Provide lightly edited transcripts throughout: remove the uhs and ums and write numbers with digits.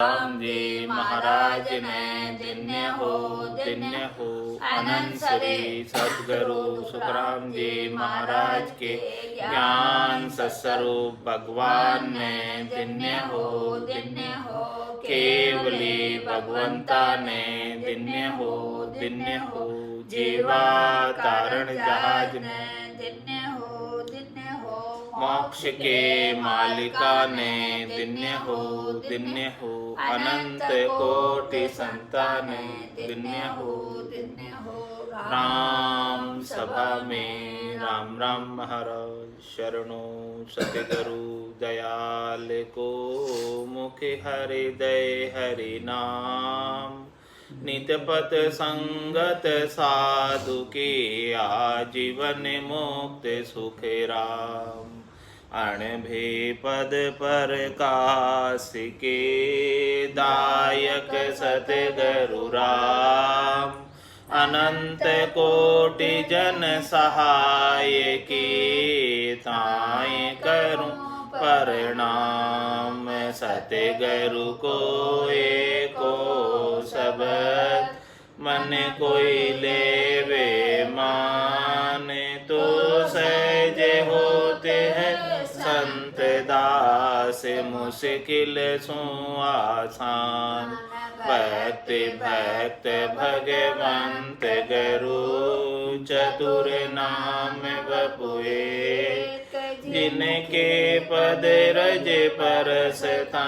राम जी महाराज ने धन्य हो अनंत श्री सद्गुरु सुखराम जी महाराज के ज्ञान सत्स्वरूप भगवान ने धन्य हो केवली भगवंता ने धन्य हो जीवा तारण जहाज ने धन्य हो मोक्ष के मालिका ने धन्य हो अनंत कोटि संतान धन्य हो राम सभा में राम राम महाराज शरणो सतगुरु दयाल को मुख हृदय हरि नाम नित्य पथ संगत साधु के आजीवन मुक्त सुख राम अणभे पद पर काश के दायक सतगुरु राम अनंत कोटि जन सहाय की ताय करूं प्रणाम सतगुरु को एको शब्द मन कोई लेवे मान तो सहज होते हैं संत दास मुश्किल सो आसान भक्त भगवंत गुरु चतुर नाम बपुए जिनके पद रज परसता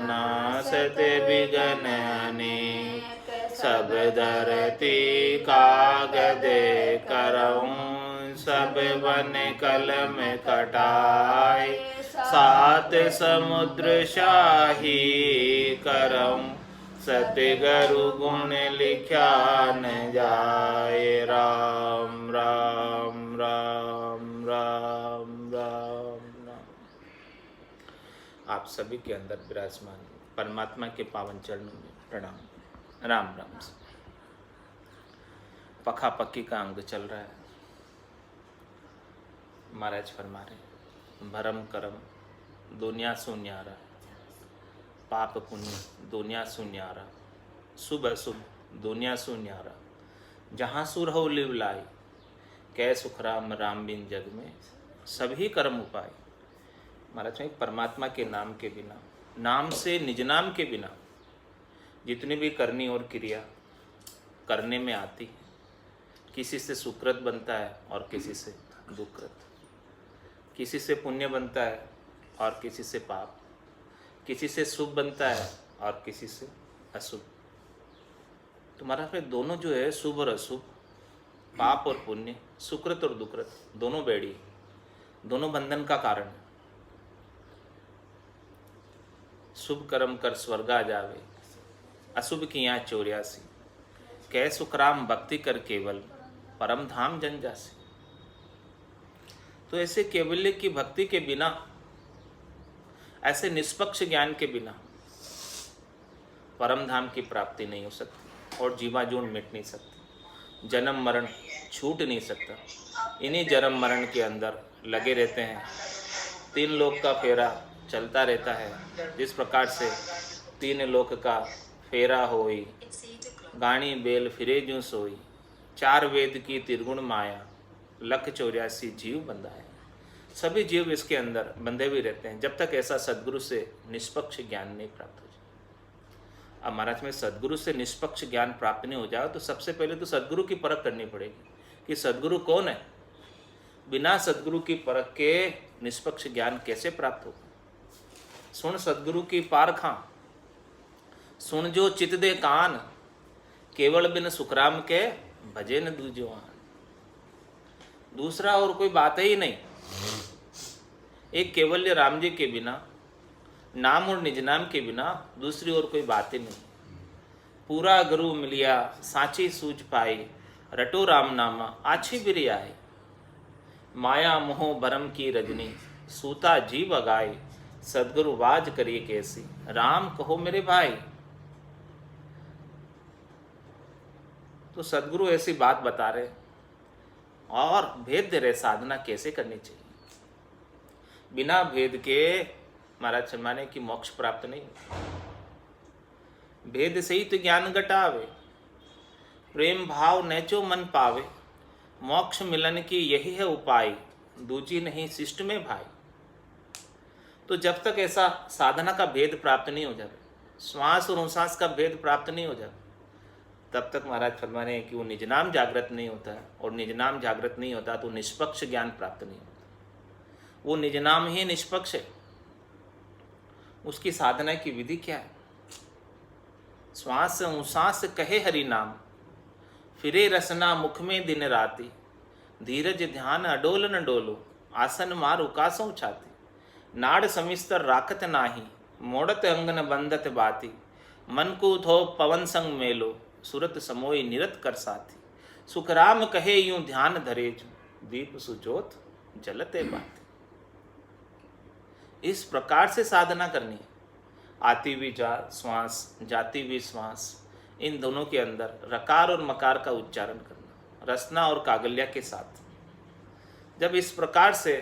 नासत बिगन अनेक सब धरती कागद करऊं सब वन कलम कटाए सात समुद्र शाही करऊं सतगुरु गुण लिख्या न जाए राम राम राम राम राम राम। आप सभी के अंदर विराजमान परमात्मा के पावन चरणों में प्रणाम। राम राम। पखा पक्की का अंग चल रहा है। महाराज फरमा रहे भरम करम दुनिया सुन्यारा पाप पुण्य दुनिया सुन्यारा शुभ अशुभ दुनिया सुन्यारा जहाँ सुर हो लिव लाई कै सुख राम राम बिन जग में सभी कर्म उपाय। महाराज परमात्मा के नाम के बिना नाम से निज नाम के बिना जितनी भी करनी और क्रिया करने में आती है किसी से सुकृत बनता है और किसी से दुकृत, किसी से पुण्य बनता है और किसी से पाप, किसी से शुभ बनता है और किसी से अशुभ। तुम्हारा फिर दोनों जो है शुभ और अशुभ पाप और पुण्य सुकृत और दुकृत दोनों बेड़ी दोनों बंधन का कारण है। शुभ कर्म कर स्वर्गा जावे अशुभ किया चौर्यासी कै सुखराम भक्ति कर केवल परम धाम जन जासी। तो ऐसे केवल्य की भक्ति के बिना ऐसे निष्पक्ष ज्ञान के बिना परम धाम की प्राप्ति नहीं हो सकती और जीवाजून मिट नहीं सकती, जन्म मरण छूट नहीं सकता। इन्हीं जन्म मरण के अंदर लगे रहते हैं। तीन लोक का फेरा चलता रहता है। जिस प्रकार से तीन लोक का फेरा होई गाणी बेल फिरे जूं सोई चार वेद की तिरगुण माया लख 84 जीव बंधा है। सभी जीव इसके अंदर बंधे भी रहते हैं जब तक ऐसा सद्गुरु से निष्पक्ष ज्ञान नहीं प्राप्त हो जाए। अब महाराज में सद्गुरु से निष्पक्ष ज्ञान प्राप्त नहीं हो जाए तो सबसे पहले तो सद्गुरु की परख करनी पड़ेगी कि सद्गुरु कौन है। बिना सद्गुरु की परख के निष्पक्ष ज्ञान कैसे प्राप्त होगा। सुन सद्गुरु की पारखां सुन जो चित दे कान केवल बिन सुखराम के भजे न दूजो आन। दूसरा और कोई बात ही नहीं। एक केवल्य राम जी के बिना नाम और निज नाम के बिना दूसरी और कोई बात ही नहीं। पूरा गुरु मिलिया साची सूझ पाई रटो राम नामा आछी बिरी आए माया मोह भरम की रजनी सूता जीव अगाई सदगुरु वाज करिए कैसी राम कहो मेरे भाई। तो सदगुरु ऐसी बात बता रहे और भेद दे रहे साधना कैसे करनी चाहिए। बिना भेद के महाराज शर्मा ने कि मोक्ष प्राप्त नहीं। भेद सहित ज्ञान घटावे, प्रेम भाव नेचो मन पावे, मोक्ष मिलन की यही है उपाय, दूजी नहीं शिष्ट में भाई। तो जब तक ऐसा साधना का भेद प्राप्त नहीं हो जाए, श्वास और उश्वास का भेद प्राप्त नहीं हो जाए, तब तक महाराज फरमा रहे हैं कि वो निज नाम जागृत नहीं होता है, और निज नाम जागृत नहीं होता तो निष्पक्ष ज्ञान प्राप्त नहीं होता। वो निज नाम ही निष्पक्ष है। उसकी साधना की विधि क्या है? श्वास उश्वास कहे हरि नाम, फिरे रसना मुख में दिन राति, धीरज ध्यान अडोल न डोलो, आसन मार उकासों छाती, नाड़ समिस्तर राखत नाही, मोड़त अंगन बंदत बाती, मन को थो पवन संग मेलो, सुरत समोई निरत कर साथी, सुखराम कहे यूं ध्यान धरेज, दीप सुजोत जलते बाती। इस प्रकार से साधना करनी है। आती हुई श्वास, जाती हुई श्वास, इन दोनों के अंदर रकार और मकार का उच्चारण करना, रसना और कागल्या के साथ। जब इस प्रकार से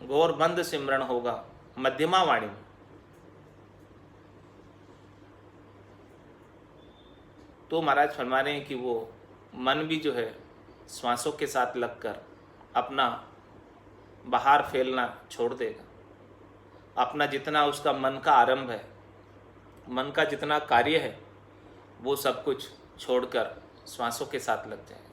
गौर बंद सिमरण होगा मध्यमा वाणी में, तो महाराज फरमा रहे हैं कि वो मन भी जो है श्वासों के साथ लगकर अपना बाहर फैलना छोड़ देगा। अपना जितना उसका मन का आरंभ है, मन का जितना कार्य है, वो सब कुछ छोड़कर श्वासों के साथ लग जाएगा।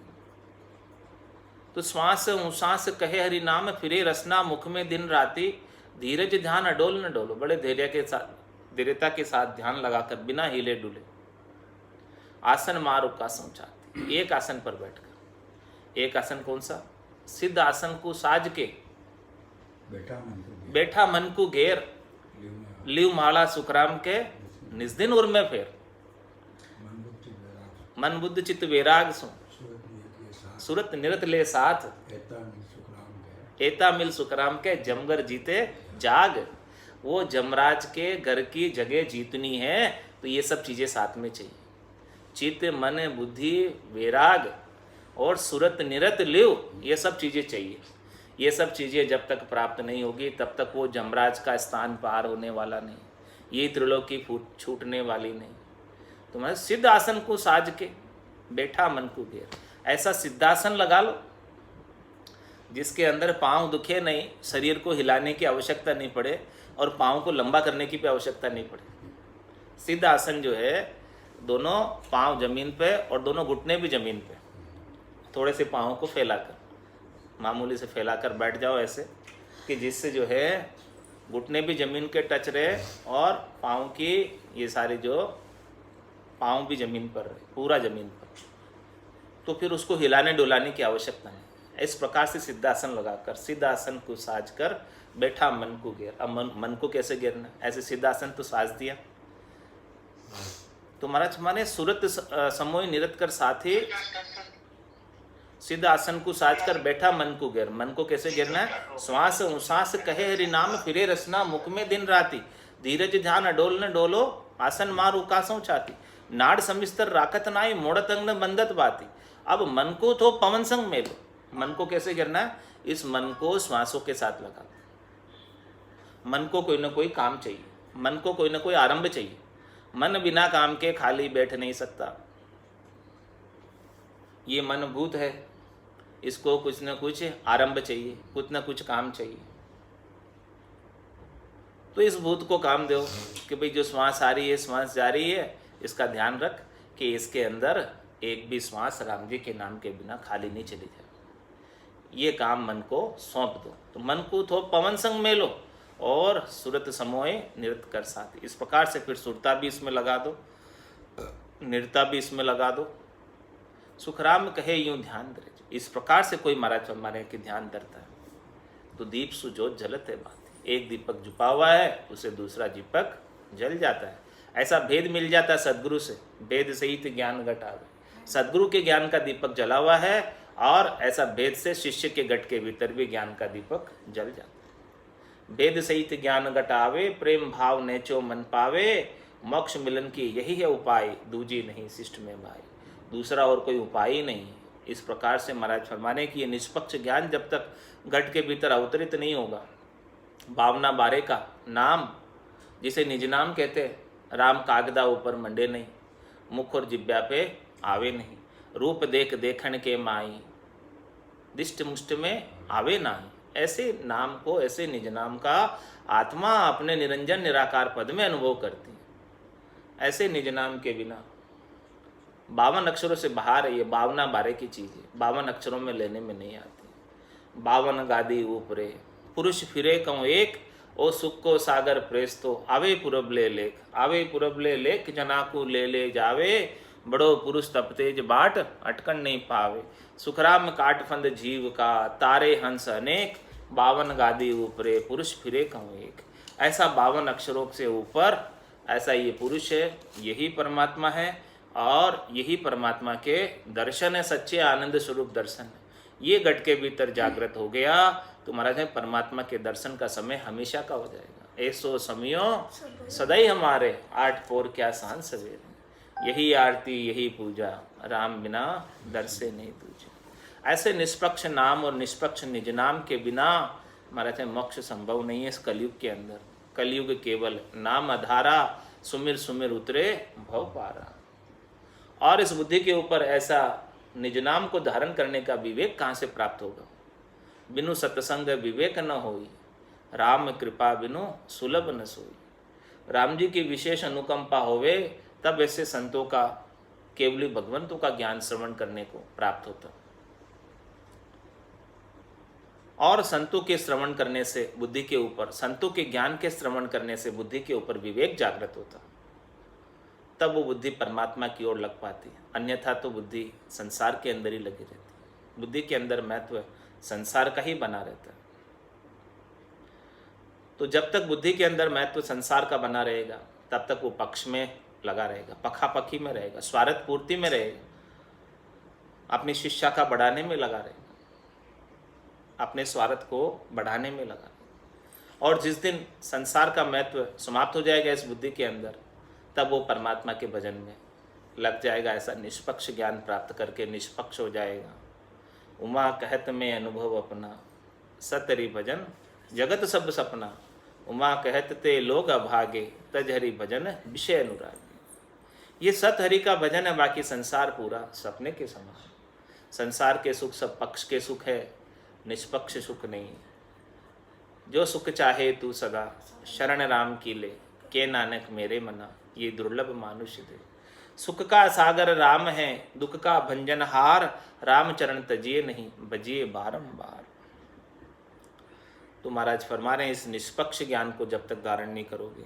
तो श्वास उश्वास कहे हरि नाम, फिरे रसना मुख में दिन राति, धीरज ध्यान अडोल न डोलो। बड़े धैर्य के साथ, धैर्यता के साथ ध्यान लगाकर बिना हिले डुले आसन मार उकासों छाती, एक आसन पर बैठकर। एक आसन कौन सा? सिद्ध आसन को साज के बैठा मन को घेर, लिव माला सुखराम के निज दिन उर में फेर, मन बुद्ध चित्त वैराग सो, सुरत निरत ले साथ, एता मिल सुखराम के जमगर जीते जाग। वो जमराज के घर की जगह जीतनी है तो ये सब चीजें साथ में चाहिए। चित्त मन बुद्धि वैराग और सुरत निरत लिव, ये सब चीजें चाहिए। ये सब चीजें जब तक प्राप्त नहीं होगी तब तक वो जमराज का स्थान पार होने वाला नहीं, ये त्रिलोकी छूटने वाली नहीं। तो मैं सिद्ध आसन को साज के बैठा मन को घेर, ऐसा सिद्धासन लगा लो जिसके अंदर पांव दुखे नहीं, शरीर को हिलाने की आवश्यकता नहीं पड़े और पांव को लंबा करने की भी आवश्यकता नहीं पड़े। सिद्ध आसन जो है, दोनों पांव जमीन पे और दोनों घुटने भी जमीन पे, थोड़े से पाँव को फैलाकर, मामूली से फैलाकर बैठ जाओ ऐसे कि जिससे जो है घुटने भी ज़मीन के टच रहे और पाँव की ये सारे जो पाँव भी ज़मीन पर रहे, पूरा ज़मीन पर। तो फिर उसको हिलाने डुलाने की आवश्यकता नहीं। इस प्रकार से सिद्धासन लगाकर, सिद्धासन को साज कर बैठा मन को घेर। अब मन को कैसे घेरना? ऐसे सिद्धासन तो साज दिया तो महाराज माने सुरत समोय निरत कर साथी, सिद्ध आसन को साज कर बैठा मन को घेर। मन को कैसे घेरना है? श्वास उश्वास कहे हरि नाम, फिरे रसना मुख में दिन राति, धीरज ध्यान अडोल न डोलो, आसन मार उकासों छाती, नाड़ समिस्तर राखत नाई, मोड़त अंग न बंदत बाती। अब मन को तो पवन संग मेलो। मन को कैसे घेरना है? इस मन को श्वासों के साथ लगा। मन को कोई ना कोई काम चाहिए, मन को कोई ना कोई आरंभ चाहिए। मन बिना काम के खाली बैठ नहीं सकता। ये मन भूत है, इसको कुछ न कुछ आरंभ चाहिए, कुछ न कुछ काम चाहिए। तो इस भूत को काम दो कि भाई जो श्वास आ रही है, श्वास जा रही है, इसका ध्यान रख कि इसके अंदर एक भी श्वास राम जी के नाम के बिना खाली नहीं चली जाए। ये काम मन को सौंप दो। तो मन को थो पवन संग में लो और सुरत समोय निरत कर साथ। इस प्रकार से फिर सुरता भी इसमें लगा दो, निरता भी इसमें लगा दो। सुखराम कहे यूं ध्यान धरे। इस प्रकार से कोई महाराज हमारे के ध्यान धरता है तो दीप सुजोत जलत है बात। एक दीपक झुका हुआ है, उसे दूसरा दीपक जल जाता है। ऐसा भेद मिल जाता है सदगुरु से, भेद सहित ज्ञान घट आवे। सदगुरु के ज्ञान का दीपक जला हुआ है और ऐसा भेद से शिष्य के घट के भीतर भी ज्ञान का दीपक जल जाता है। भेद सहित ज्ञान घट आवे, प्रेम भाव नेचो मन पावे, मोक्ष मिलन की यही है उपाय, दूजी नहीं शिष्ट में भाई। दूसरा और कोई उपाय ही नहीं है। इस प्रकार से महाराज फरमाने की ये निष्पक्ष ज्ञान जब तक घट के भीतर अवतरित नहीं होगा, भावना बारे का नाम जिसे निज नाम कहते, राम कागदा ऊपर मंडे नहीं, मुख और जिब्या पे आवे नहीं। रूप देख देखन के माई, दिष्ट मुष्ट में आवे नाही। ऐसे नाम को, ऐसे निज नाम का आत्मा अपने निरंजन निराकार पद में अनुभव करती है। ऐसे निज नाम के बिना 52 अक्षरों से बाहर है, ये 52 बारे की चीज़ है, 52 अक्षरों में लेने में नहीं आती। 52 गादी ऊपरे पुरुष फिरे कहूँ एक, ओ सुख को सागर प्रेस तो आवे पुरब ले लेख, आवे पुरब ले लेख जना को ले ले जावे, बड़ो पुरुष तप तेज बाट अटकन नहीं पावे। सुखराम काट फंद जीव का तारे हंस अनेक, 52 गादी ऊपरे पुरुष फिरे कहूँ एक। ऐसा 52 अक्षरों से ऊपर ऐसा ये पुरुष है, यही परमात्मा है और यही परमात्मा के दर्शन है, सच्चे आनंद स्वरूप दर्शन है। ये घट के भीतर जागृत हो गया तो महाराज है परमात्मा के दर्शन का समय हमेशा का हो जाएगा। ऐसो समयो सदैव हमारे, 8 पोर क्या सांझ सवेरे, यही आरती यही पूजा, राम बिना दर्शे नहीं दूजा। ऐसे निष्पक्ष नाम और निष्पक्ष निज नाम के बिना महाराज है मोक्ष संभव नहीं है इस कलयुग के अंदर। कलयुग केवल नाम आधारा, सुमिर सुमिर उतरे भव पारा। और इस बुद्धि के ऊपर ऐसा निज नाम को धारण करने का विवेक कहाँ से प्राप्त होगा? बिनु सत्संग विवेक न होई, राम कृपा बिनु सुलभ न सोई। राम जी की विशेष अनुकंपा होवे तब ऐसे संतों का, केवली भगवंतों का ज्ञान श्रवण करने को प्राप्त होता। और संतों के श्रवण करने से बुद्धि के ऊपर, संतों के ज्ञान के श्रवण करने से बुद्धि के ऊपर विवेक जागृत होता, तब वो बुद्धि परमात्मा की ओर लग पाती। अन्यथा तो बुद्धि संसार के अंदर ही लगी रहती। बुद्धि के अंदर महत्व संसार का ही बना रहता है। तो जब तक बुद्धि के अंदर महत्व संसार का बना रहेगा तब तक वो पक्ष में लगा रहेगा, पखापखी में रहेगा, स्वार्थ पूर्ति में रहेगा, अपनी शिक्षा का बढ़ाने में लगा रहेगा, अपने स्वार्थ को बढ़ाने में लगा। और जिस दिन संसार का महत्व समाप्त हो जाएगा इस बुद्धि के अंदर, तब वो परमात्मा के भजन में लग जाएगा। ऐसा निष्पक्ष ज्ञान प्राप्त करके निष्पक्ष हो जाएगा। उमा कहत में अनुभव अपना, सतहरि भजन जगत सब सपना। उमा कहत ते लोग अभागे, तज हरि भजन विषय अनुराग। ये सत हरि का भजन है, बाकी संसार पूरा सपने के समान। संसार के सुख सब पक्ष के सुख है, निष्पक्ष सुख नहीं। जो सुख चाहे तू सदा, शरण राम की ले, के नानक मेरे मना, ये दुर्लभ मानुष दे। सुख का सागर राम है, दुख का भंजनहार, राम चरण तजिए नहीं, बजिए बारंबार। तो महाराज फरमा रहे हैं इस निष्पक्ष ज्ञान को जब तक धारण नहीं करोगे।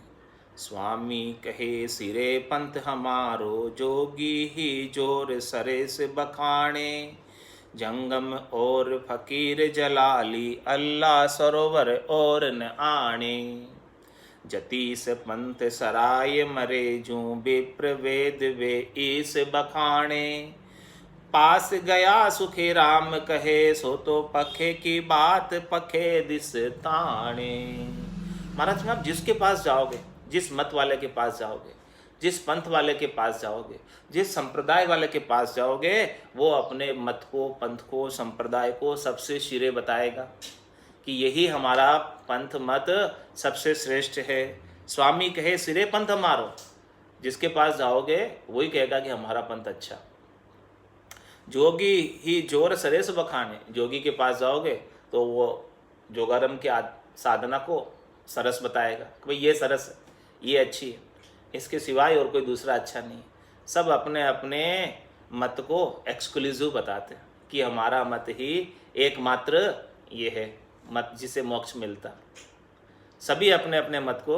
स्वामी कहे सिरे पंथ हमारो, जोगी ही जोर सरे से बखाने। जंगम और फकीर जलाली, अल्लाह सरोवर और न आने। जतीस पंथ सराय मरे, जूं विप्र वेद वे ईस बखाने। पास गया सुखे राम कहे, सो तो पखे की बात पखे दिस ताणे। महाराज आप जिसके पास जाओगे, जिस मत वाले के पास जाओगे, जिस पंथ वाले के पास जाओगे, जिस संप्रदाय वाले के पास जाओगे, वो अपने मत को, पंथ को, संप्रदाय को सबसे शिरे बताएगा कि यही हमारा पंथ मत सबसे श्रेष्ठ है। स्वामी कहे सिरे पंथ हमारो, जिसके पास जाओगे वही कहेगा कि हमारा पंथ अच्छा। जोगी ही जोर सरेस बखाने, जोगी के पास जाओगे तो वो जोगारम के साधना को सरस बताएगा कि भाई ये सरस है, ये अच्छी है, इसके सिवाय और कोई दूसरा अच्छा नहीं। सब अपने अपने मत को एक्सक्लूसिव बताते हैं कि हमारा मत ही एकमात्र ये है मत जिसे मोक्ष मिलता। सभी अपने अपने मत को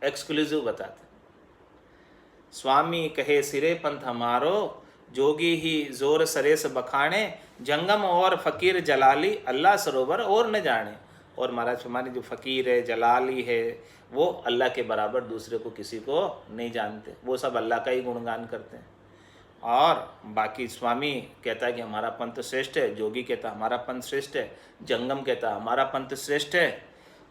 एक्सक्लूसिव बताते। स्वामी कहे सिरे पंथ हमारो, जोगी ही जोर सरेस बखाने। जंगम और फकीर जलाली, अल्लाह सरोवर और न जाने। और महाराज हमारे जो फकीर है, जलाली है, वो अल्लाह के बराबर दूसरे को किसी को नहीं जानते, वो सब अल्लाह का ही गुणगान करते हैं। और बाकी स्वामी कहता है कि हमारा पंथ श्रेष्ठ है, जोगी कहता है हमारा पंथ श्रेष्ठ है, जंगम कहता है हमारा पंथ श्रेष्ठ है,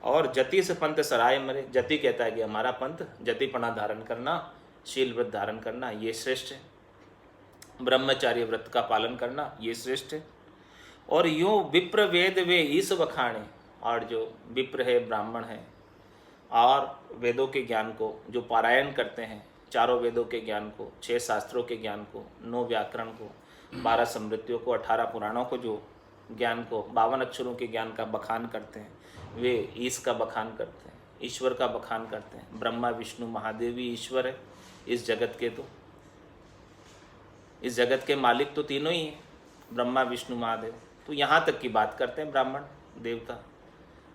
और जति से पंथ सराय मरे, जति कहता है कि हमारा पंथ जतिपना धारण करना, शील व्रत धारण करना ये श्रेष्ठ है, ब्रह्मचार्य व्रत का पालन करना ये श्रेष्ठ है। और यूँ विप्र वेद वे ईस बखाणे, और जो विप्र है, ब्राह्मण है, और वेदों के ज्ञान को जो पारायण करते हैं, चारों वेदों के ज्ञान को, 6 शास्त्रों के ज्ञान को, 9 व्याकरण को, 12 स्मृतियों को, 18 पुराणों को जो ज्ञान को, 52 अक्षरों के ज्ञान का बखान करते हैं, वे ईश का बखान करते हैं, ईश्वर का बखान करते हैं। ब्रह्मा विष्णु महादेव ही ईश्वर है इस जगत के। तो इस जगत के मालिक तो तीनों ही हैं, ब्रह्मा विष्णु महादेव। तो यहाँ तक की बात करते हैं ब्राह्मण देवता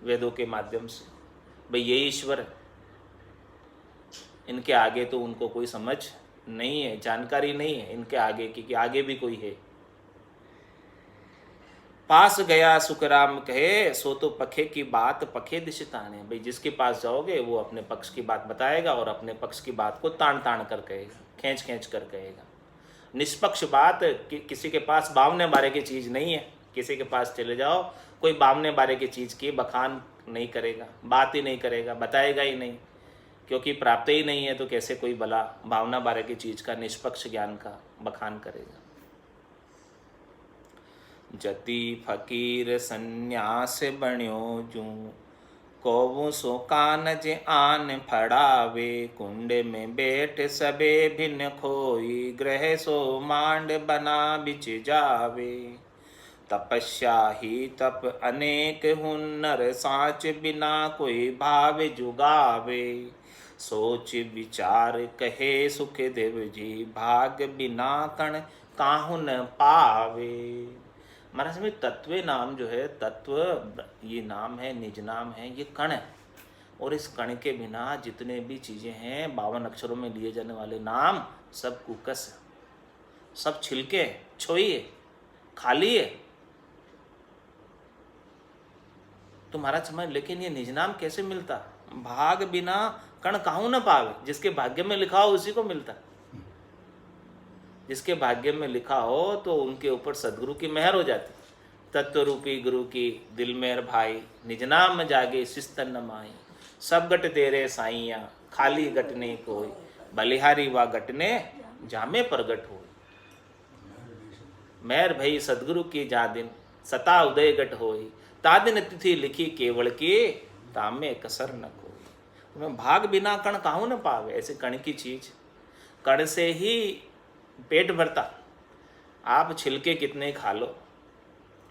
वेदों के माध्यम से, भाई ये ईश्वर है। इनके आगे तो उनको कोई समझ नहीं है, जानकारी नहीं है इनके आगे की कि आगे भी कोई है। पास गया सुखराम कहे, सो तो पखे की बात पखे दिश ताने। भाई जिसके पास जाओगे वो अपने पक्ष की बात बताएगा और अपने पक्ष की बात को तान तान कर कहेगा, खींच खींच कर कहेगा। निष्पक्ष बात किसी के पास बावने बारे की चीज़ नहीं है। किसी के पास चले जाओ, कोई बावने बारे की चीज़ की बखान नहीं करेगा, बात ही नहीं करेगा, बताएगा ही नहीं, क्योंकि प्राप्त ही नहीं है। तो कैसे कोई भला भावना बारे की चीज़ का, निष्पक्ष ज्ञान का बखान करेगा। जति फकीर सन्यास बण्यो जू, कोवु सो कानज आन फड़ावे। कुंड में बैठ सबे भिन्न खोई, ग्रह सो मांड बना बिच जावे। तपस्या ही तप अनेक हुनर, साच बिना कोई भाव जुगावे। सोच विचार कहे सुख देव जी, भाग बिना कण काहू न पावे। महाराज में तत्व नाम जो है, तत्व ये नाम है, निज नाम है, ये कण है। और इस कण के बिना जितने भी चीज़ें हैं 52 अक्षरों में लिए जाने वाले नाम, सब कुकस है, सब छिलके, छोई है, खाली है। तो महाराज समझ, लेकिन ये निज नाम कैसे मिलता? भाग बिना कण काहू न पावे। जिसके भाग्य में लिखा हो उसी को मिलता। जिसके भाग्य में लिखा हो तो उनके ऊपर सदगुरु की मेहर हो जाती। तत्व रूपी गुरु की दिल मेहर भाई, निज नाम जागे शिस्तन न माई। सब गट तेरे साइया, खाली गटने कोई। बलिहारी वा गटने जामे प्रगट हो। मेहर भई सदगुरु की जा दिन, सता उदय गट होई। तादिन तिथि लिखी केवल की, तामे कसर न कोई। भाग बिना कण काहू न पावे। ऐसे कण की चीज, कण से ही पेट भरता। आप छिलके कितने खा लो,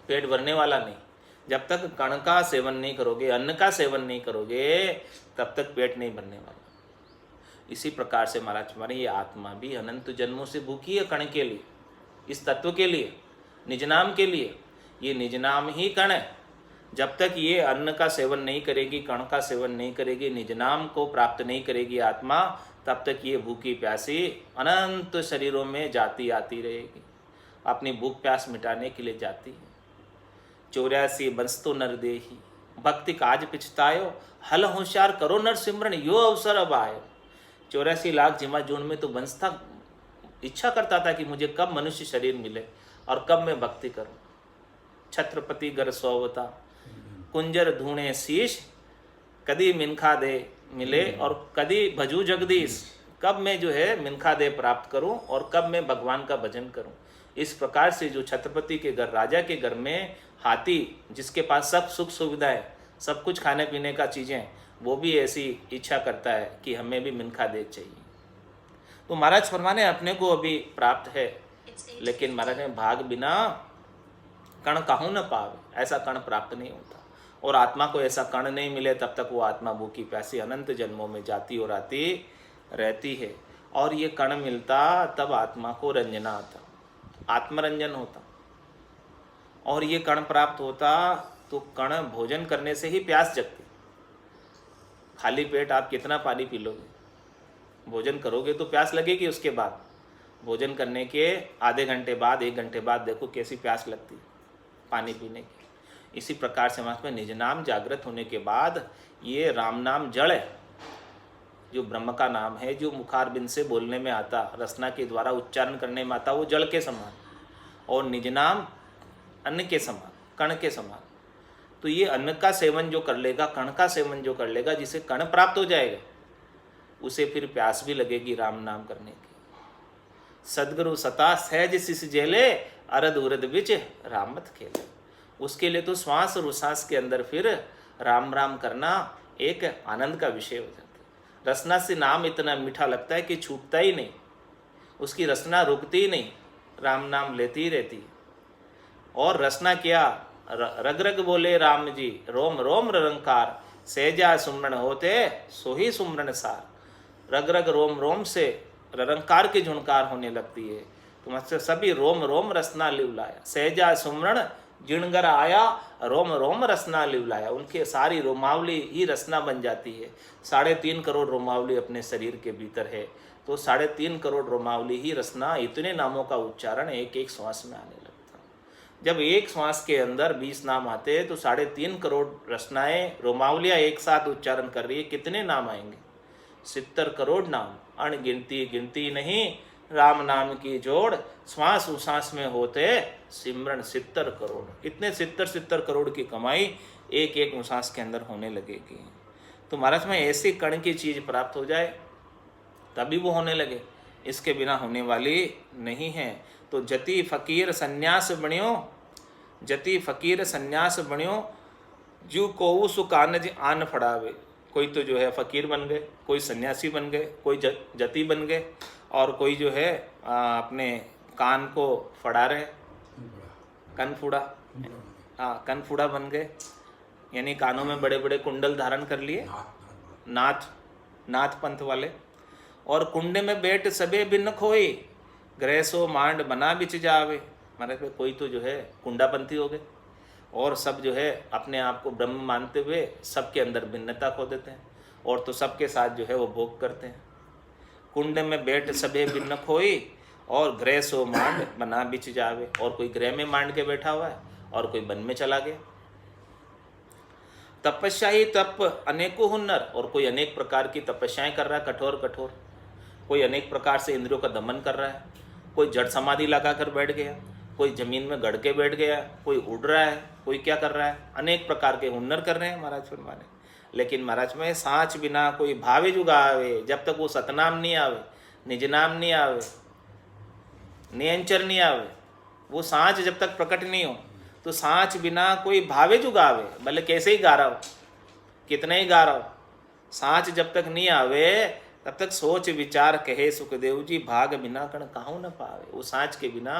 पेट भरने वाला नहीं। जब तक कण का सेवन नहीं करोगे, अन्न का सेवन नहीं करोगे, तब तक पेट नहीं भरने वाला। इसी प्रकार से महाराज हमारी ये आत्मा भी अनंत जन्मों से भूखी है कण के लिए, इस तत्व के लिए, निजनाम के लिए। ये निजनाम ही कण है। जब तक ये अन्न का सेवन नहीं करेगी, कण का सेवन नहीं करेगी, निजनाम को प्राप्त नहीं करेगी आत्मा, तब तक ये भूखी प्यासी अनंत शरीरों में जाती आती रहेगी, अपनी भूख प्यास मिटाने के लिए जाती है। 84 बंस तो नर देही, भक्ति काज पिछतायो। हल होशियार करो नर सिमरन, यो अवसर अब आयो। 84 लाख जिमा जून में तो बंस था, इच्छा करता था कि मुझे कब मनुष्य शरीर मिले और कब मैं भक्ति करूं। छत्रपति गर सोवता, कुंजर धूणे शीश। कदी मिनखा दे मिले और कदी भजू जगदीश। कब मैं जो है मिनखा दे प्राप्त करूं और कब मैं भगवान का भजन करूं। इस प्रकार से जो छत्रपति के घर, राजा के घर में हाथी, जिसके पास सब सुख सुविधाएं, सब कुछ खाने पीने का चीज़ें, वो भी ऐसी इच्छा करता है कि हमें भी मिनखा दे चाहिए। तो महाराज फरमाने अपने को अभी प्राप्त है, लेकिन महाराज ने भाग बिना कण काहू न पावे। ऐसा कण प्राप्त नहीं होता। और आत्मा को ऐसा कण नहीं मिले तब तक वो आत्मा भूखी प्यासी अनंत जन्मों में जाती और आती रहती है। और ये कण मिलता तब आत्मा को रंजना आता, आत्मरंजन होता। और ये कण प्राप्त होता तो कण भोजन करने से ही प्यास जगती। खाली पेट आप कितना पानी पी लोगे? भोजन करोगे तो प्यास लगेगी। उसके बाद भोजन करने के आधे घंटे बाद, 1 घंटे बाद देखो कैसी प्यास लगती पानी पीने की। इसी प्रकार से हमारे में निज नाम जागृत होने के बाद ये राम नाम जड़ है, जो ब्रह्म का नाम है, जो मुखारबिंद से बोलने में आता, रसना के द्वारा उच्चारण करने में आता, वो जड़ के समान। और निज नाम अन्न के समान, कण के समान। तो ये अन्न का सेवन जो कर लेगा, कण का सेवन जो कर लेगा, जिसे कण प्राप्त हो जाएगा, उसे फिर प्यास भी लगेगी राम नाम करने की। सदगुरु सता सहज शिष जेले, अरद उरद बिच रामत खेले। उसके लिए तो श्वास और उश्वास के अंदर फिर राम राम करना एक आनंद का विषय हो जाता है। रसना से नाम इतना मीठा लगता है कि छूटता ही नहीं, उसकी रसना रुकती ही नहीं, राम नाम लेती ही रहती है। और रसना क्या, रग रग बोले राम जी, रोम रोम रंकार, सहजा सुमरण होते सो ही सुमरण सार। रग रग रोम रोम से रंकार की झुनकार होने लगती है, तो मतलब सभी रोम रोम रसना लिवलाया। सहजा सुमरण जिणगर आया, रोम रोम रसना लिवलाया। उनके सारी रोमावली ही रसना बन जाती है। 3.5 करोड़ रोमावली अपने शरीर के भीतर है, तो 3.5 करोड़ रोमावली ही रसना, इतने नामों का उच्चारण एक एक श्वास में आने लगता। जब एक श्वास के अंदर 20 नाम आते हैं तो 3.5 करोड़ रचनाएं रोमावलियाँ एक साथ उच्चारण कर रही है, कितने नाम आएंगे? 70 करोड़ नाम, अनगिनती गिनती नहीं, राम नाम की जोड़, श्वास उश्वास में होते सिमरन 70 करोड़। इतने 70 करोड़ की कमाई एक एक उश्वास के अंदर होने लगेगी। तो महाराज में ऐसी कण की चीज़ प्राप्त हो जाए तभी वो होने लगे, इसके बिना होने वाली नहीं है। तो जति फकीर सन्यास बण्यो, जति फकीर सन्यास बण्यो, जू को सुख आन फड़ावे। कोई तो जो है फकीर बन गए, कोई सन्यासी बन गए, कोई जति बन गए, और कोई जो है अपने कान को फड़ा रहे, कनफुड़ा, हाँ कनफुड़ा बन गए, यानी कानों में बड़े बड़े कुंडल धारण कर लिए, नाथ पंथ वाले। और कुंडे में बैठ सबे बिन खोई, ग्रह सो मांड बना बिच जावे। हमारे पे कोई तो जो है कुंडापंथी हो गए, और सब जो है अपने आप को ब्रह्म मानते हुए सबके अंदर भिन्नता खो देते हैं, और तो सबके साथ जो है वो भोग करते हैं। कुंड में बैठ सबे बिन खोई, और ग्रह सो मांड बना बिच जावे। और कोई ग्रह में मांड के बैठा हुआ है, और कोई वन में चला गया। तपस्या ही तप अनेकों हुनर, और कोई अनेक प्रकार की तपस्याएं कर रहा है, कठोर कठोर। कोई अनेक प्रकार से इंद्रियों का दमन कर रहा है, कोई जड़ समाधि लगा कर बैठ गया, कोई जमीन में गड़ के बैठ गया, कोई उड़ रहा है, कोई क्या कर रहा है, अनेक प्रकार के हुनर कर रहे हैं महाराज फरमाने। लेकिन महाराज में सांच बिना कोई भावे जुगावे, जब तक वो सतनाम नहीं आवे, निज नाम नहीं आवे, नियंचर नहीं आवे, वो सांच जब तक प्रकट नहीं हो, तो सांच बिना कोई भावे जुगावे, भले कैसे ही गा रहा हो, कितना ही गा रहा हो, सांच जब तक नहीं आवे तब तक सोच विचार कहे सुखदेव जी, भाग बिना कण काहू न पावे। वो सांच के बिना,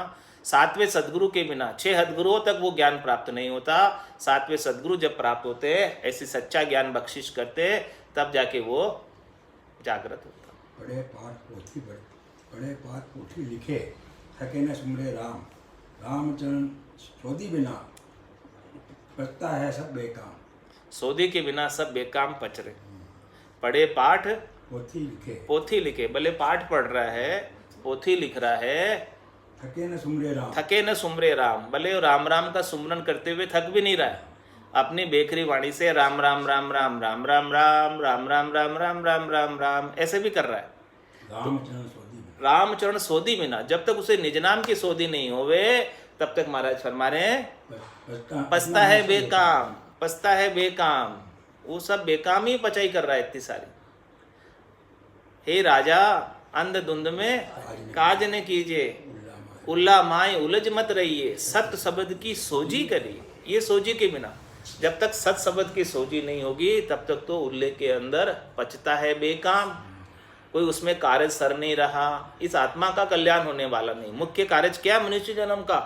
7वें सदगुरु के बिना, 6 सदगुरुओं तक वो ज्ञान प्राप्त नहीं होता। 7वें सदगुरु जब प्राप्त होते, ऐसी सच्चा ज्ञान बख्शिश करते, तब जाके वो जागृत होता। बड़े पाठ पोथी लिखे, थके न सुमरे राम, रामचरण सोधी बिना पचता है सब बेकाम। सोधी के बिना सब बेकाम पचरे। पढ़े पाठ पोथी लिखे, भले पाठ पढ़ रहा है, पोथी लिख रहा है, थके न सुमरे राम, थके न सुमरे राम, भले राम राम का सुमरन करते हुए थक भी नहीं रहा है, अपनी बेखरी वाणी से राम राम राम राम राम राम राम राम राम राम राम राम राम राम ऐसे भी कर रहा है। रामचरण सोधी बिना, जब तक उसे निज नाम की सोधी नहीं होवे तब तक महाराज फरमा रहे पछता है बेकाम, पछता है बेकाम। वो सब बेकाम ही पचाई कर रहा है इतनी सारी। हे राजा अंध धुंध में काज न कीजिए, उल्ला माए उलझ मत रहिए, सत शब्द की सोजी करिए। ये सोजी के बिना, जब तक सत शब्द की सोजी नहीं होगी तब तक तो उल्ले के अंदर पचता है बेकाम, कोई उसमें कार्य सर नहीं रहा, इस आत्मा का कल्याण होने वाला नहीं। मुख्य कार्य क्या मनुष्य जन्म का,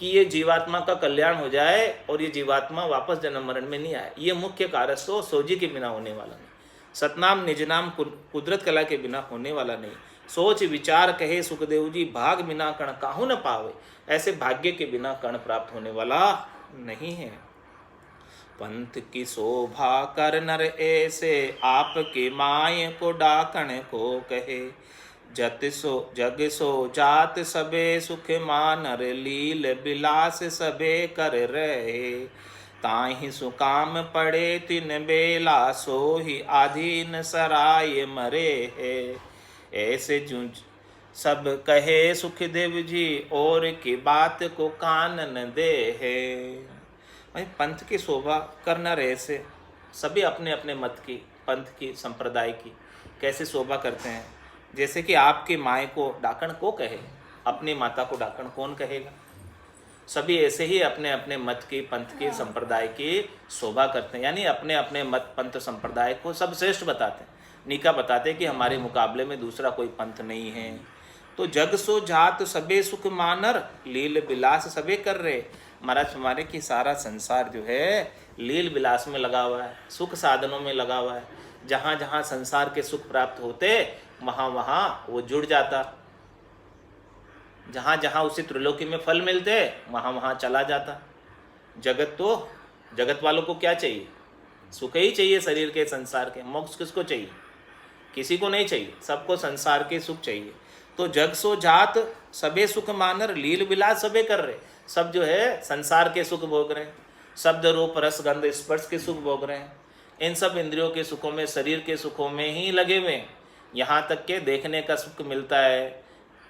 कि ये जीवात्मा का कल्याण हो जाए और ये जीवात्मा वापस जन्म मरण में नहीं आए। ये मुख्य कार्य तो सोजी के बिना होने वाला नहीं, सतनाम निजनाम कुदरत कला के बिना होने वाला नहीं। सोच विचार कहे सुखदेव जी, भाग बिना कण काहू न पावे। ऐसे भाग्य के बिना कण प्राप्त होने वाला नहीं है। पंथ की शोभा कर नर ऐसे, आपके माय को डाकण को कहे। जत सो जग सो जात सबे, सुख मानर लील बिलास सबे कर रहे। ताहि सुकाम पड़े तिन बेला, सो ही आधीन सराय मरे है। ऐसे जूझ सब कहे सुखदेव जी, और की बात को कान न दे है। पंथ की शोभा करना रहे से, सभी अपने अपने मत की, पंथ की, संप्रदाय की कैसे शोभा करते हैं। जैसे कि आपकी माए को डाकण को कहे, अपनी माता को डाकण कौन कहेगा। सभी ऐसे ही अपने अपने मत की, पंथ की, संप्रदाय की शोभा करते हैं, यानी अपने अपने मत पंथ संप्रदाय को सब श्रेष्ठ बताते हैं। नीका बताते कि हमारे मुकाबले में दूसरा कोई पंथ नहीं है। तो जग सो जात सबे सुख मानर, लील विलास सबे कर रहे। महाराज हमारे की सारा संसार जो है लील विलास में लगा हुआ है, सुख साधनों में लगा हुआ है। जहाँ जहाँ संसार के सुख प्राप्त होते वहाँ वहाँ वो जुड़ जाता, जहाँ जहाँ उसे त्रिलोकी में फल मिलते वहाँ वहाँ चला जाता। जगत वालों को क्या चाहिए? सुख ही चाहिए शरीर के, संसार के। मोक्ष किसको चाहिए? किसी को नहीं चाहिए, सबको संसार के सुख चाहिए। तो जग सो जात सबे सुख मानर, लील विलास सबे कर रहे। सब जो है संसार के सुख भोग रहे हैं, शब्द रूप रस गंध स्पर्श के सुख भोग रहे हैं। इन सब इंद्रियों के सुखों में, शरीर के सुखों में ही लगे हुए हैं। यहाँ तक के देखने का सुख मिलता है,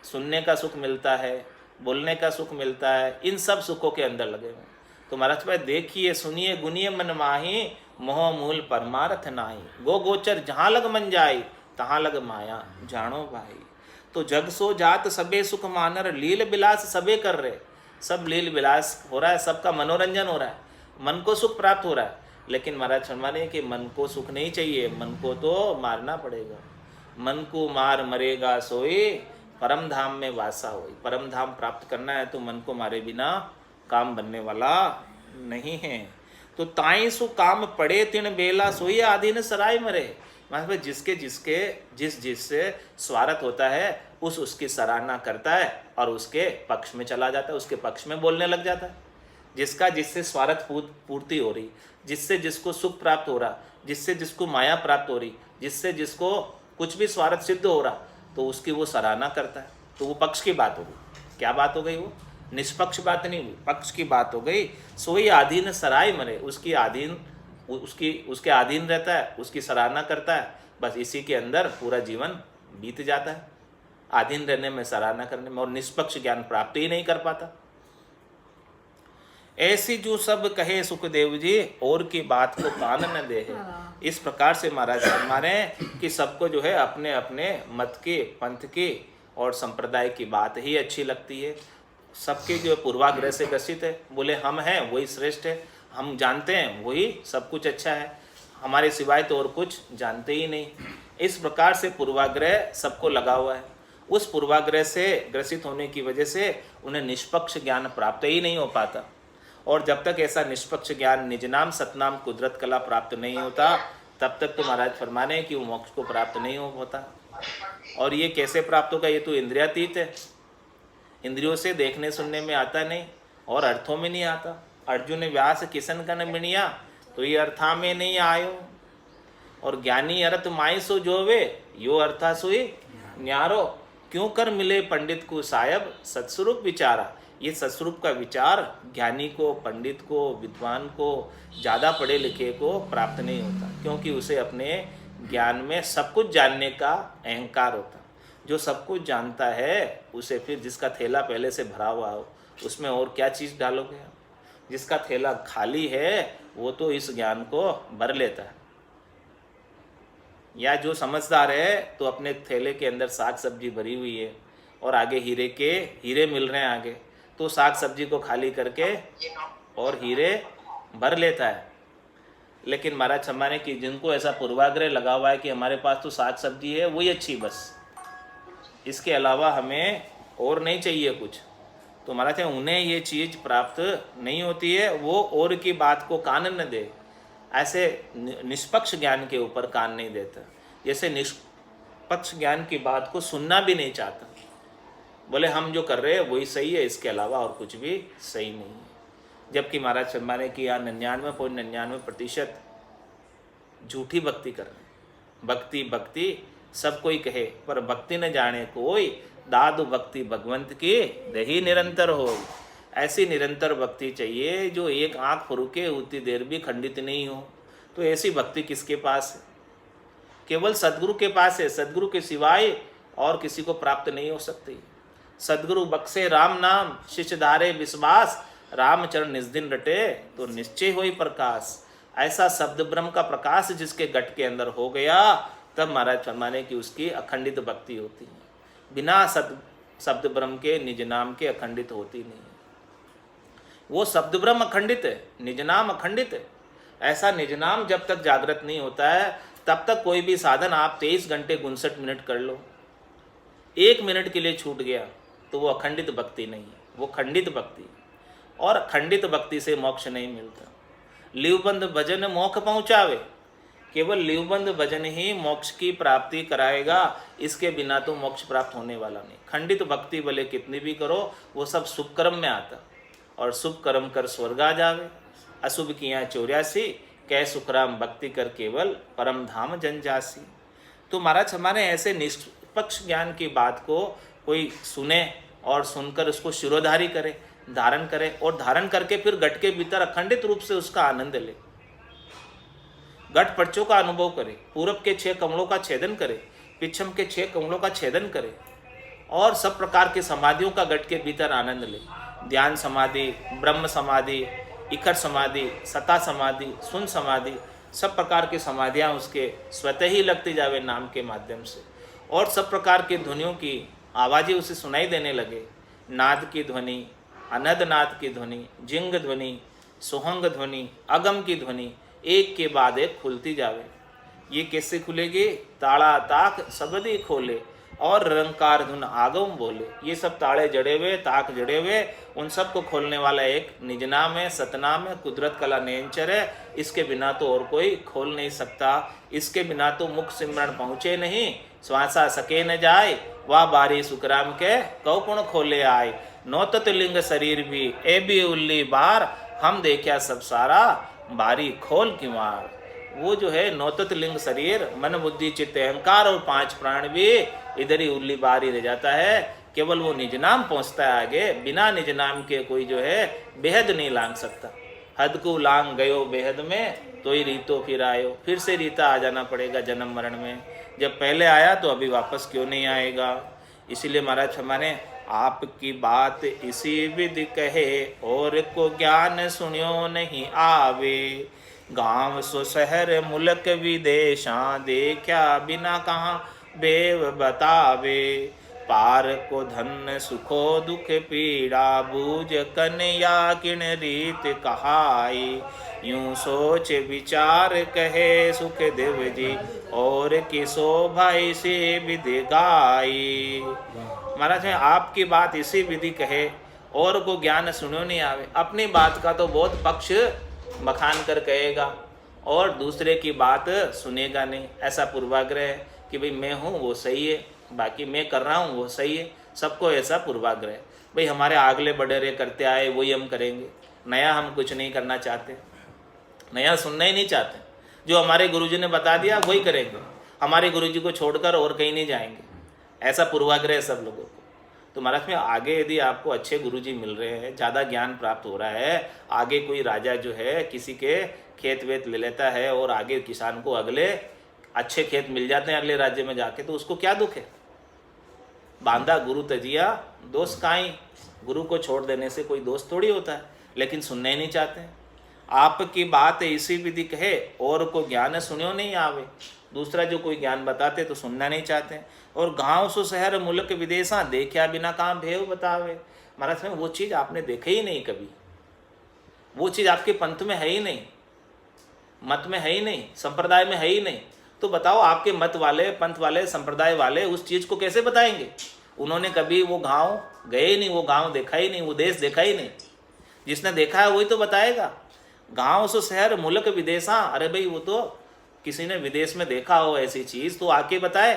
सुनने का सुख मिलता है, बोलने का सुख मिलता है, इन सब सुखों के अंदर लगे हुए हैं। तो महाराज भाई देखिए, सुनिए, गुनिए मन माही, मोह मूल परमार्थ नाही। गो गोचर जहाँ लग मन जाए, तहाँ लग माया जानो भाई। तो जग सो जात सबे सुख मानर, लील विलास सबे कर रहे। सब लील विलास हो रहा है, सबका मनोरंजन हो रहा है, मन को सुख प्राप्त हो रहा है। लेकिन महाराज फरमाने कि मन को सुख नहीं चाहिए, मन को तो मारना पड़ेगा। मन को मार मरेगा सोए, परम धाम में वासा होई। परम धाम प्राप्त करना है तो मन को मारे बिना काम बनने वाला नहीं है। तो ताई सु काम पड़े तिन बेला सोई, आधीन सराय मरे। मतलब जिसके जिससे स्वार्थ होता है उसकी सराहना करता है और उसके पक्ष में चला जाता है, उसके पक्ष में बोलने लग जाता है। जिससे स्वार्थ पूर्ति हो रही, जिससे जिसको सुख प्राप्त हो रहा, जिससे जिसको माया प्राप्त हो रही, जिससे जिसको कुछ भी स्वार्थ सिद्ध हो रहा, तो उसकी वो सराहना करता है। तो वो पक्ष की बात हो गई। क्या बात हो गई? वो निष्पक्ष बात नहीं हुई, पक्ष की बात हो गई। सोई आधीन सराय मरे, उसके अधीन रहता है, उसकी सराहना करता है। बस इसी के अंदर पूरा जीवन बीत जाता है, अधीन रहने में, सराहना करने में, और निष्पक्ष ज्ञान प्राप्त ही नहीं कर पाता। ऐसी जो सब कहे सुखदेव जी, और की बात को कान न दे है। इस प्रकार से महाराज हमारे कि सबको जो है अपने अपने मत के, पंथ के और संप्रदाय की बात ही अच्छी लगती है। सबके जो पूर्वाग्रह से ग्रसित है, बोले हम हैं वही श्रेष्ठ है, हम जानते हैं वही सब कुछ अच्छा है, हमारे सिवाय तो और कुछ जानते ही नहीं। इस प्रकार से पूर्वाग्रह सबको लगा हुआ है। उस पूर्वाग्रह से ग्रसित होने की वजह से उन्हें निष्पक्ष ज्ञान प्राप्त ही नहीं हो पाता। और जब तक ऐसा निष्पक्ष ज्ञान, निजनाम सतनाम कुदरत कला प्राप्त नहीं होता, तब तक तो महाराज फरमाने कि वो मोक्ष को प्राप्त नहीं हो होता। और ये कैसे प्राप्त होगा? ये तो इंद्रियातीत है, इंद्रियों से देखने सुनने में आता नहीं और अर्थों में नहीं आता। अर्जुन व्यास किसन कन मिणिया, तो ये अर्था में नहीं आयो। और ज्ञानी अर्थ माई सो जोवे, यो अर्था सोई न्यारो। क्यों कर मिले पंडित को सायब, सत्स्वरूप विचारा। ये सत्स्वरूप का विचार ज्ञानी को, पंडित को, विद्वान को, ज़्यादा पढ़े लिखे को प्राप्त नहीं होता, क्योंकि उसे अपने ज्ञान में सब कुछ जानने का अहंकार होता। जो सब कुछ जानता है उसे फिर जिसका थैला पहले से भरा हुआ हो उसमें और क्या चीज़ डालोगे? जिसका थैला खाली है वो तो इस ज्ञान को भर लेता है। या जो समझदार है तो अपने थैले के अंदर साग सब्जी भरी हुई है और आगे हीरे मिल रहे हैं आगे, तो साग सब्जी को खाली करके और हीरे भर लेता है। लेकिन महाराज हमारे कि जिनको ऐसा पूर्वाग्रह लगा हुआ है कि हमारे पास तो साग सब्जी है वही अच्छी, बस इसके अलावा हमें और नहीं चाहिए कुछ, तो महाराज उन्हें ये चीज़ प्राप्त नहीं होती है। वो और की बात को कान न दे, ऐसे निष्पक्ष ज्ञान के ऊपर कान नहीं देता, जैसे निष्पक्ष ज्ञान की बात को सुनना भी नहीं चाहता। बोले हम जो कर रहे हैं वही सही है, इसके अलावा और कुछ भी सही नहीं है। जबकि महाराज शर्मा ने कि यहाँ 99.99% झूठी भक्ति कर रहे हैं। भक्ति सब कोई कहे, पर भक्ति न जाने कोई, दादु भक्ति भगवंत की दही निरंतर हो। ऐसी निरंतर भक्ति चाहिए जो एक आँख फुरुके उतनी देर भी खंडित नहीं हो। तो ऐसी भक्ति किसके पास है? केवल सदगुरु के पास है। सदगुरु के सिवाय और किसी को प्राप्त नहीं हो सकती। सदगुरु बख्शे राम नाम, शिष्य धारे विश्वास, रामचरण निज दिन रटे तो निश्चय होई प्रकाश। ऐसा शब्द ब्रह्म का प्रकाश जिसके गट के अंदर हो गया, तब महाराज फरमाने की उसकी अखंडित भक्ति होती है। बिना शब्द ब्रह्म के निज नाम के अखंडित होती नहीं। वो शब्द ब्रह्म अखंडित है, निज नाम अखंडित है। ऐसा निज नाम जब तक जागृत नहीं होता है तब तक कोई भी साधन आप 23 घंटे 59 मिनट कर लो, 1 मिनट के लिए छूट गया तो वो अखंडित भक्ति नहीं है, वो खंडित भक्ति है। और खंडित भक्ति से मोक्ष नहीं मिलता। लिवबंद भजन मोक्ष पहुँचावे, केवल लिवबंद भजन ही मोक्ष की प्राप्ति कराएगा, इसके बिना तो मोक्ष प्राप्त होने वाला नहीं। खंडित भक्ति भले कितनी भी करो वो सब शुभ कर्म में आता, और शुभ कर्म कर स्वर्ग आ जावे, अशुभ किया 84 कै सुखराम भक्ति कर केवल परम धाम जन जासी। तो महाराज हमारे ऐसे निष्पक्ष ज्ञान की बात को कोई सुने और सुनकर उसको शिरोधारी करे, धारण करे, और धारण करके फिर घट के भीतर अखंडित रूप से उसका आनंद ले, घट पर्चों का अनुभव करे, पूरब के 6 कमलों का छेदन करे, पिछम के 6 कमलों का छेदन करे, और सब प्रकार के समाधियों का घट के भीतर आनंद ले। ध्यान समाधि, ब्रह्म समाधि, इखर समाधि, सता समाधि, सुन समाधि, सब प्रकार की समाधियाँ उसके स्वतः ही लगती जावे नाम के माध्यम से, और सब प्रकार की ध्वनियों की आवाज़ें उसे सुनाई देने लगे। नाद की ध्वनि, अनद नाद की ध्वनि, जिंग ध्वनि, सोहंग ध्वनि, अगम की ध्वनि एक के बाद एक खुलती जावे। ये कैसे खुलेगी? ताड़ा ताक सबदी खोले और रंकार धुन आगम बोले। ये सब ताड़े जड़े हुए, ताक जड़े हुए, उन सब को खोलने वाला एक निजनाम है, सतनाम है, कुदरत कला नेंचर है। इसके बिना तो और कोई खोल नहीं सकता। इसके बिना तो मुख सिमरण पहुँचे नहीं, श्वासा सके न जाए, वाह बारी सुखराम के कौ पुण खोले आए। नौतत लिंग शरीर भी ए भी उल्ली बार, हम देखा सब सारा बारी खोल की मार। वो जो है नौतत लिंग शरीर, मन बुद्धि चित्त अहंकार और 5 प्राण भी इधर ही उल्ली बारी रह जाता है। केवल वो निज नाम पहुँचता है आगे, बिना निज नाम के कोई जो है बेहद नहीं लांग सकता। हद को लांग गयो बेहद में, तो ही रीतो फिर आयो। फिर से रीता आ जाना पड़ेगा जन्म मरण में। जब पहले आया तो अभी वापस क्यों नहीं आएगा? इसीलिए महाराज हमारे आपकी बात इसी विधि कहे, और को ज्ञान सुनियो नहीं आवे। गांव सो शहर मुल्क विदेशा, देखा बिना कहाँ बेव बतावे। पार को धन सुखो दुख पीड़ा, बूझ कन्या किन रीत कहाई। यूं सोच विचार कहे सुख देव जी, और किसो भाई से विधि गाई। महाराज आपकी बात इसी विधि कहे, और को ज्ञान सुनो नहीं आवे। अपनी बात का तो बहुत पक्ष बखान कर कहेगा, और दूसरे की बात सुनेगा नहीं। ऐसा पूर्वाग्रह है कि भाई मैं हूँ वो सही है, बाकी मैं कर रहा हूँ वो सही है। सबको ऐसा पूर्वाग्रह है, भाई हमारे आगले बड़ेरे करते आए वही हम करेंगे, नया हम कुछ नहीं करना चाहते, नया सुनना ही नहीं चाहते। जो हमारे गुरुजी ने बता दिया वही करेंगे, हमारे गुरुजी को छोड़कर और कहीं नहीं जाएंगे। ऐसा पूर्वाग्रह है सब लोगों को। तो महाराज में आगे यदि आपको अच्छे गुरुजी मिल रहे हैं, ज़्यादा ज्ञान प्राप्त हो रहा है, आगे कोई राजा जो है किसी के खेत वेत ले लेता है, और आगे किसान को अगले अच्छे खेत मिल जाते हैं अगले राज्य में जाके, तो उसको क्या दुख है? बांधा गुरु तजिया दोष काई। गुरु को छोड़ देने से कोई दोष थोड़ी होता है, लेकिन सुनने ही नहीं चाहते हैं। आपकी बात इसी विधि कहे, और को ज्ञान सुनियो नहीं आवे। दूसरा जो कोई ज्ञान बताते तो सुनना नहीं चाहते हैं। और गांव सो शहर मुल्क विदेशा, देखा बिना काम भेव बतावे। महाराज में वो चीज़ आपने देखे ही नहीं कभी, वो चीज़ आपके पंथ में है ही नहीं, मत में है ही नहीं, संप्रदाय में है ही नहीं। तो बताओ आपके मत वाले, पंथ वाले, संप्रदाय वाले उस चीज़ को कैसे बताएंगे? उन्होंने कभी वो गांव गए ही नहीं, वो गांव देखा ही नहीं, वो देश देखा ही नहीं। जिसने देखा है वही तो बताएगा। गांव सो शहर मुल्क विदेशा, अरे भाई वो तो किसी ने विदेश में देखा हो ऐसी चीज़ तो आके बताए।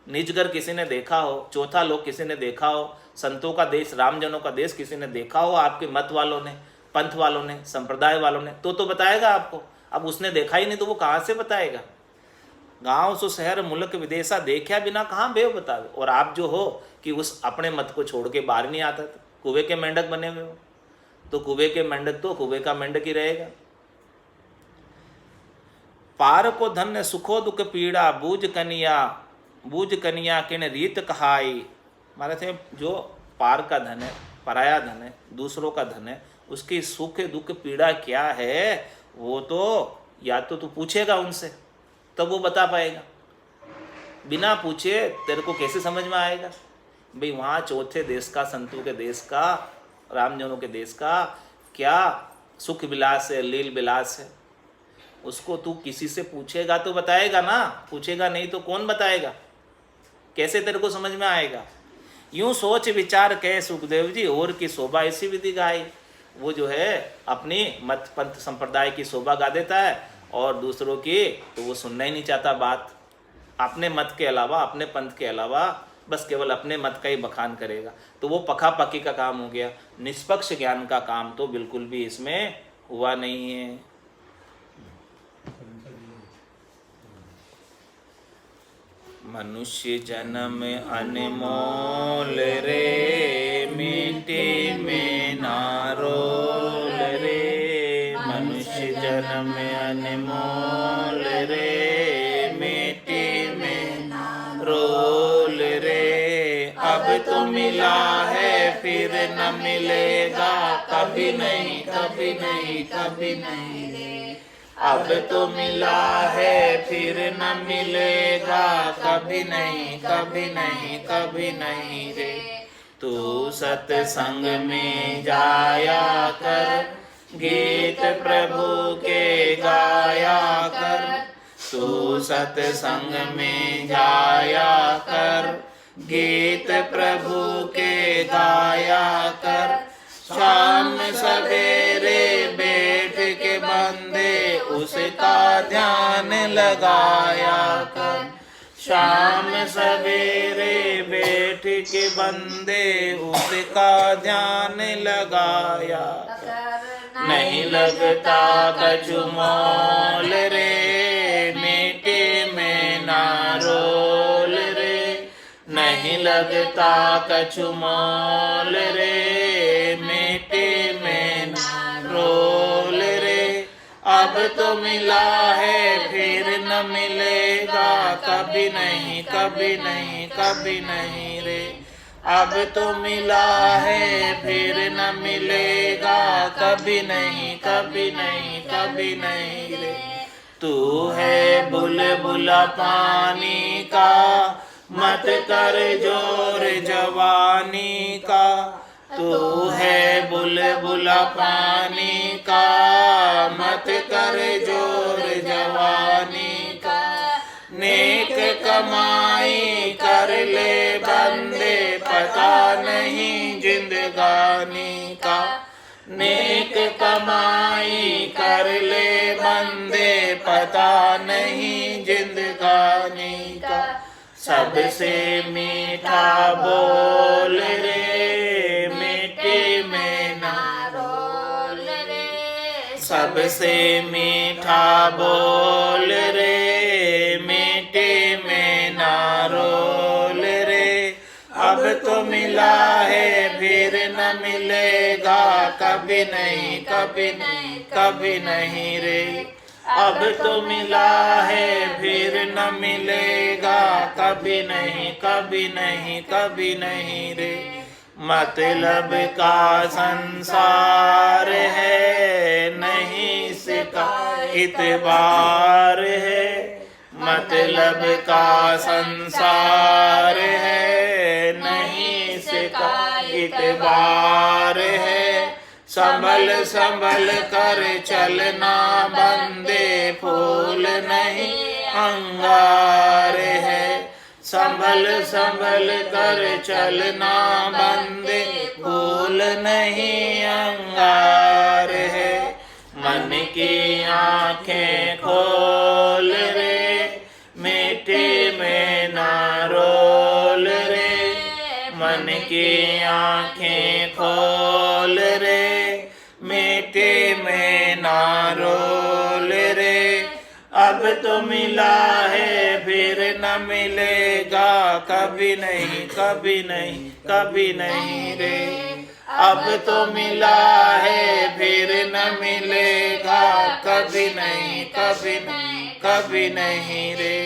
निजगर किसी ने देखा हो, चौथा लोग किसी ने देखा हो, संतों का देश, रामजनों का देश किसी ने देखा हो, आपके मत वालों ने, पंथ वालों ने, संप्रदाय वालों ने, तो बताएगा आपको। अब उसने देखा ही नहीं तो वो कहाँ से बताएगा? गांव सो शहर मुल्क विदेशा, देखा बिना कहाँ बेव बतावे। और आप जो हो कि उस अपने मत को छोड़ के बाहर नहीं आता था, कुएं के मेंढक बने हुए हो, तो कुएं के मेंढक तो कुएं का मेंढक ही रहेगा। पार को धन सुखो दुख पीड़ा, बूझ कनिया किन रीत कहाई। महाराज जो पार का धन है, पराया धन है, दूसरों का धन है, उसकी सुख दुख पीड़ा क्या है वो तो या तो तू पूछेगा उनसे, तब वो बता पाएगा। बिना पूछे तेरे को कैसे समझ में आएगा? भाई वहाँ चौथे देश का, संतों के देश का, रामजनों के देश का क्या सुख विलास है, लील विलास है। उसको तू किसी से पूछेगा तो बताएगा ना, पूछेगा नहीं तो कौन बताएगा, कैसे तेरे को समझ में आएगा। यूं सोच विचार कहे सुखदेव जी, और की शोभा ऐसी विधि गाई। वो जो है अपनी मत पंथ संप्रदाय की शोभा गा देता है और दूसरों की तो वो सुनना ही नहीं चाहता बात। अपने मत के अलावा, अपने पंथ के अलावा बस केवल अपने मत का ही बखान करेगा, तो वो पखा पकी का काम हो गया। निष्पक्ष ज्ञान का काम तो बिल्कुल भी इसमें हुआ नहीं है। मनुष्य जन्म अनमोल रे, मिट्टी में ना रोल रे। मनुष्य जन्म अनमोल रे, मिट्टी में ना रोल रे। अब तो मिला है फिर न मिलेगा, कभी नहीं कभी नहीं कभी नहीं रे। अब तो मिला है फिर न मिलेगा, कभी नहीं कभी नहीं कभी नहीं रे। तू सत्संग में जाया कर, गीत प्रभु के गाया कर। तू सत्संग में जाया कर, गीत प्रभु के गाया कर। शाम सवेरे बैठ के बंदे उसका ध्यान लगाया कर। शाम सवेरे बैठ के बंदे उसका ध्यान लगाया कर। नहीं लगता कछु मोल रे, मिट्टी में ना रोल रे। नहीं लगता कछु मोल रे, मिट्टी में ना रोल रे। अब तो मिला है फिर न मिलेगा, कभी नहीं कभी नहीं कभी नहीं रे। अब तो मिला है फिर न मिलेगा, कभी नहीं कभी नहीं कभी नहीं रे। तू है बुलबुला पानी का, मत कर जोर जवानी का। तू है बुलबुला पानी का, मत कर जोर जवानी का। नेक कमाई कर ले बंदे, पता नहीं जिंदगानी का। नेक कमाई कर ले बंदे, पता नहीं जिंदगानी का। सबसे मीठा बोल रे, मिट्टी में ना रोल रे। सबसे मीठा बोल रे, मिट्टी में ना रोल रे। अब तो मिला है फिर न मिलेगा, कभी नहीं कभी नहीं कभी नहीं रे। अब तो मिला है फिर न मिलेगा, कभी नहीं कभी नहीं कभी नहीं रे। मतलब का संसार है, नहीं इसका इतबार है। मतलब का संसार है, नहीं इसका इतबार है। संभल संभल कर चलना बंदे, फूल नहीं अंगार है। संभल संभल कर चलना बंदे, फूल नहीं अंगार है। मन की आंखें खोल रे, मिट्टी में ना रोल रे। मन की आंखें खोल रे, मिट्टी में ना रोल रे। अब तो मिला है फिर न मिलेगा, कभी नहीं कभी नहीं कभी नहीं रे। अब तो मिला है फिर न मिलेगा, कभी नहीं कभी नहीं कभी नहीं रे।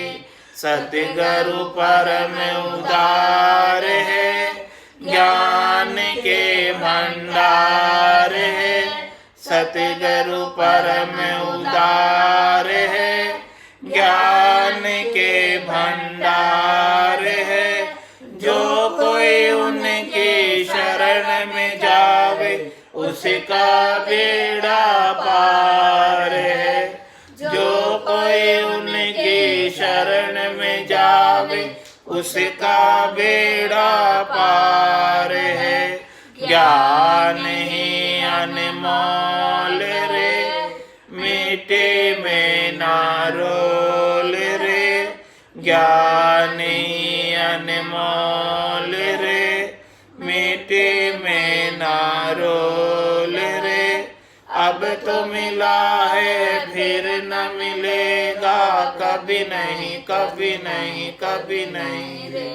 सतगुरु परम उदार है, ज्ञान के भंडार है। सतगुरु परम उदार है, ज्ञान के भंडार है। जो कोई उनकी शरण में जावे, उसका बेड़ा पार है। जो उसका बेड़ा पार है। ज्ञान ही अनमोल रे, मीठे में ना रोल रे। ज्ञान ही अनमोल रे, मीठे में ना रोल रे। अब तो मिला है फिर न मिलेगा, कभी नहीं कभी नहीं कभी नहीं रे।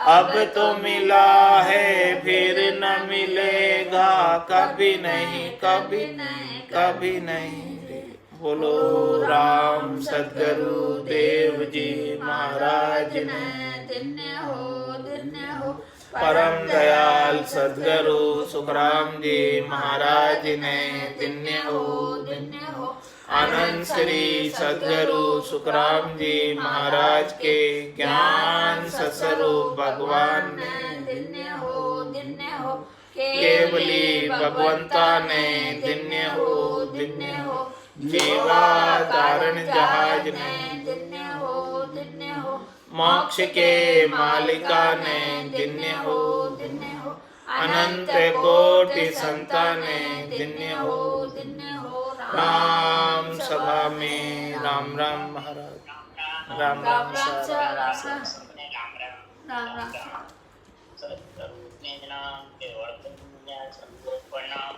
अब तो मिला है फिर न मिलेगा, कभी नहीं कभी नहीं कभी नहीं रे। बोलो राम सद्गुरु देव जी महाराज ने, धन्य हो परम दयाल सद्गुरु सुखराम जी महाराज ने, धन्य हो। अनंत श्री सद्गुरु सुखराम जी महाराज के ज्ञान सस्वरूप भगवान ने, धन्य हो केवली भगवंता ने, धन्य हो। जीवा तारण जहाज ने, धन्य हो मोक्ष के मालिका ने, धन्य हो। अनंत कोटि संताने, धन्य हो। राम सभा में राम राम महाराज, राम राम राम